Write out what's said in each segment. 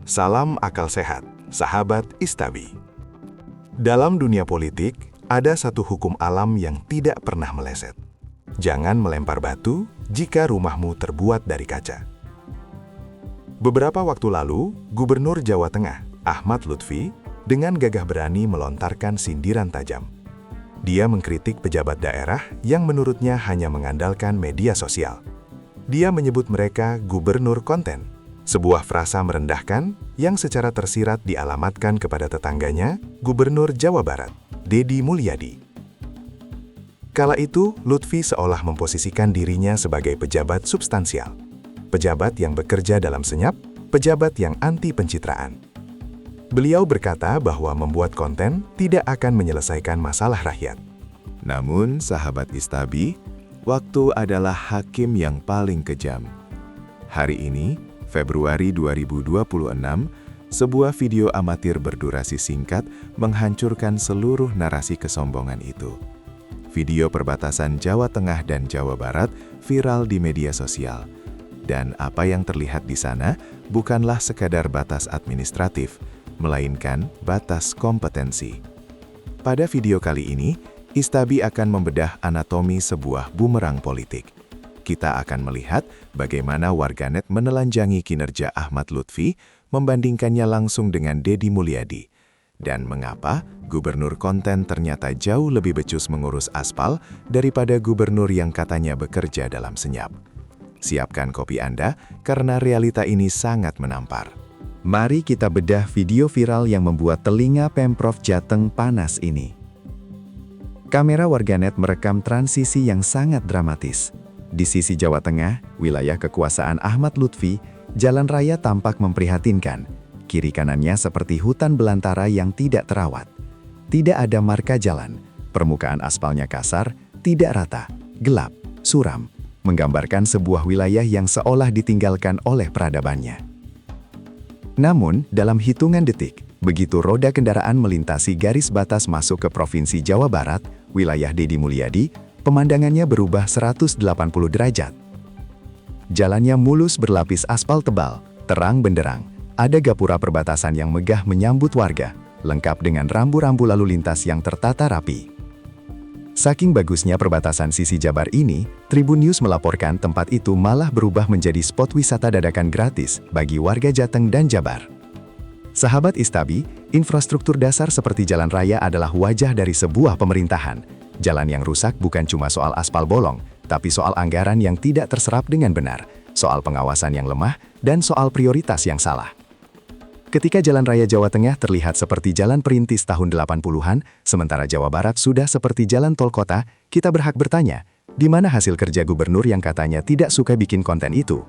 Salam akal sehat, sahabat Istabi. Dalam dunia politik, ada satu hukum alam yang tidak pernah meleset. Jangan melempar batu jika rumahmu terbuat dari kaca. Beberapa waktu lalu, Gubernur Jawa Tengah, Ahmad Lutfi, dengan gagah berani melontarkan sindiran tajam. Dia mengkritik pejabat daerah yang menurutnya hanya mengandalkan media sosial. Dia menyebut mereka gubernur konten, sebuah frasa merendahkan yang secara tersirat dialamatkan kepada tetangganya, Gubernur Jawa Barat, Deddy Mulyadi. Kala itu, Lutfi seolah memposisikan dirinya sebagai pejabat substansial, pejabat yang bekerja dalam senyap, pejabat yang anti pencitraan. Beliau berkata bahwa membuat konten tidak akan menyelesaikan masalah rakyat. Namun, sahabat Istabi, waktu adalah hakim yang paling kejam. Hari ini, Februari 2026, sebuah video amatir berdurasi singkat menghancurkan seluruh narasi kesombongan itu. Video perbatasan Jawa Tengah dan Jawa Barat viral di media sosial. Dan apa yang terlihat di sana bukanlah sekadar batas administratif, melainkan batas kompetensi. Pada video kali ini, Istabi akan membedah anatomi sebuah bumerang politik. Kita akan melihat bagaimana warganet menelanjangi kinerja Ahmad Lutfi, membandingkannya langsung dengan Deddy Mulyadi, dan mengapa gubernur konten ternyata jauh lebih becus mengurus aspal daripada gubernur yang katanya bekerja dalam senyap. Siapkan kopi Anda, karena realita ini sangat menampar. Mari kita bedah video viral yang membuat telinga Pemprov Jateng panas ini. Kamera warganet merekam transisi yang sangat dramatis. Di sisi Jawa Tengah, wilayah kekuasaan Ahmad Lutfi, jalan raya tampak memprihatinkan. Kiri kanannya seperti hutan belantara yang tidak terawat. Tidak ada marka jalan, permukaan aspalnya kasar, tidak rata, gelap, suram, menggambarkan sebuah wilayah yang seolah ditinggalkan oleh peradabannya. Namun, dalam hitungan detik, begitu roda kendaraan melintasi garis batas masuk ke Provinsi Jawa Barat, wilayah Deddy Mulyadi, pemandangannya berubah 180 derajat. Jalannya mulus berlapis aspal tebal, terang benderang. Ada gapura perbatasan yang megah menyambut warga, lengkap dengan rambu-rambu lalu lintas yang tertata rapi. Saking bagusnya perbatasan sisi Jabar ini, Tribun News melaporkan tempat itu malah berubah menjadi spot wisata dadakan gratis bagi warga Jateng dan Jabar. Sahabat Istabi, infrastruktur dasar seperti jalan raya adalah wajah dari sebuah pemerintahan. Jalan yang rusak bukan cuma soal aspal bolong, tapi soal anggaran yang tidak terserap dengan benar, soal pengawasan yang lemah, dan soal prioritas yang salah. Ketika Jalan Raya Jawa Tengah terlihat seperti jalan perintis tahun 80-an, sementara Jawa Barat sudah seperti jalan tol kota, kita berhak bertanya, di mana hasil kerja gubernur yang katanya tidak suka bikin konten itu?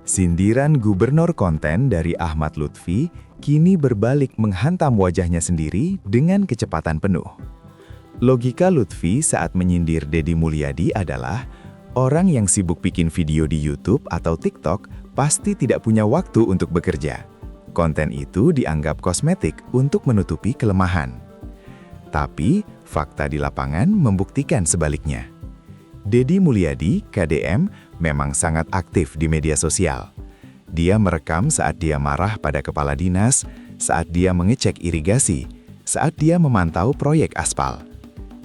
Sindiran gubernur konten dari Ahmad Lutfi kini berbalik menghantam wajahnya sendiri dengan kecepatan penuh. Logika Lutfi saat menyindir Deddy Mulyadi adalah, orang yang sibuk bikin video di YouTube atau TikTok pasti tidak punya waktu untuk bekerja. Konten itu dianggap kosmetik untuk menutupi kelemahan. Tapi, fakta di lapangan membuktikan sebaliknya. Deddy Mulyadi, KDM, memang sangat aktif di media sosial. Dia merekam saat dia marah pada kepala dinas, saat dia mengecek irigasi, saat dia memantau proyek aspal.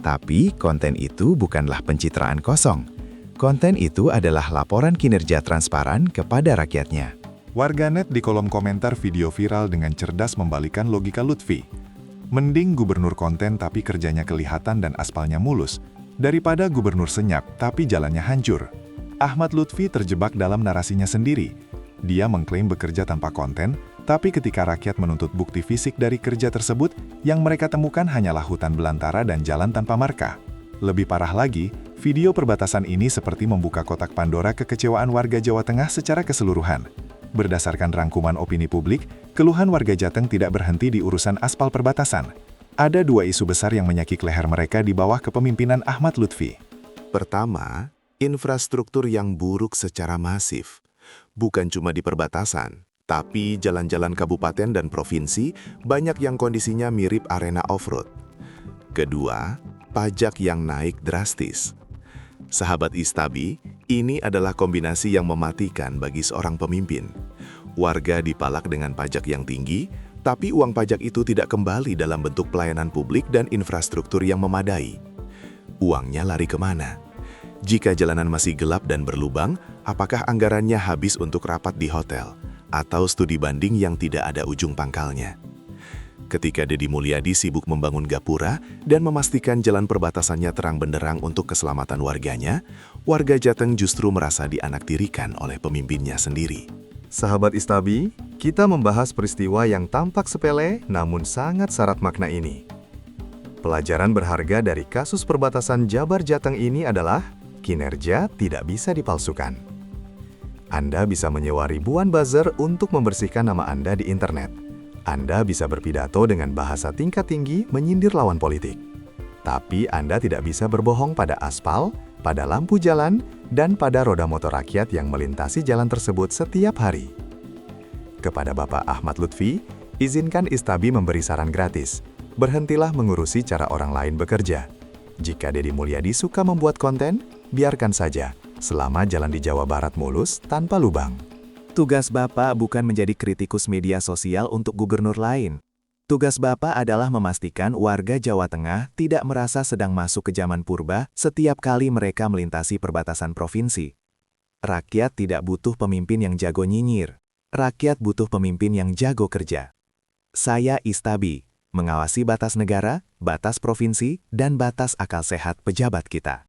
Tapi konten itu bukanlah pencitraan kosong. Konten itu adalah laporan kinerja transparan kepada rakyatnya. Warganet di kolom komentar video viral dengan cerdas membalikan logika Lutfi. Mending gubernur konten tapi kerjanya kelihatan dan aspalnya mulus, daripada gubernur senyap tapi jalannya hancur. Ahmad Lutfi terjebak dalam narasinya sendiri. Dia mengklaim bekerja tanpa konten, tapi ketika rakyat menuntut bukti fisik dari kerja tersebut, yang mereka temukan hanyalah hutan belantara dan jalan tanpa marka. Lebih parah lagi, video perbatasan ini seperti membuka kotak Pandora kekecewaan warga Jawa Tengah secara keseluruhan. Berdasarkan rangkuman opini publik, keluhan warga Jateng tidak berhenti di urusan aspal perbatasan. Ada dua isu besar yang menyakik leher mereka di bawah kepemimpinan Ahmad Lutfi. Pertama, infrastruktur yang buruk secara masif. Bukan cuma di perbatasan, tapi jalan-jalan kabupaten dan provinsi banyak yang kondisinya mirip arena off-road. Kedua, pajak yang naik drastis. Sahabat Istabi, ini adalah kombinasi yang mematikan bagi seorang pemimpin. Warga dipalak dengan pajak yang tinggi, tapi uang pajak itu tidak kembali dalam bentuk pelayanan publik dan infrastruktur yang memadai. Uangnya lari kemana? Jika jalanan masih gelap dan berlubang, apakah anggarannya habis untuk rapat di hotel atau studi banding yang tidak ada ujung pangkalnya? Ketika Deddy Mulyadi sibuk membangun gapura dan memastikan jalan perbatasannya terang benderang untuk keselamatan warganya, warga Jateng justru merasa dianaktirikan oleh pemimpinnya sendiri. Sahabat Istabi, kita membahas peristiwa yang tampak sepele namun sangat syarat makna ini. Pelajaran berharga dari kasus perbatasan Jabar Jateng ini adalah kinerja tidak bisa dipalsukan. Anda bisa menyewa ribuan buzzer untuk membersihkan nama Anda di internet. Anda bisa berpidato dengan bahasa tingkat tinggi menyindir lawan politik. Tapi Anda tidak bisa berbohong pada aspal, pada lampu jalan, dan pada roda motor rakyat yang melintasi jalan tersebut setiap hari. Kepada Bapak Ahmad Lutfi, izinkan Istabi memberi saran gratis. Berhentilah mengurusi cara orang lain bekerja. Jika Deddy Mulyadi suka membuat konten, biarkan saja, selama jalan di Jawa Barat mulus tanpa lubang. Tugas Bapak bukan menjadi kritikus media sosial untuk gubernur lain. Tugas Bapak adalah memastikan warga Jawa Tengah tidak merasa sedang masuk ke zaman purba setiap kali mereka melintasi perbatasan provinsi. Rakyat tidak butuh pemimpin yang jago nyinyir. Rakyat butuh pemimpin yang jago kerja. Saya Istabi, mengawasi batas negara, batas provinsi, dan batas akal sehat pejabat kita.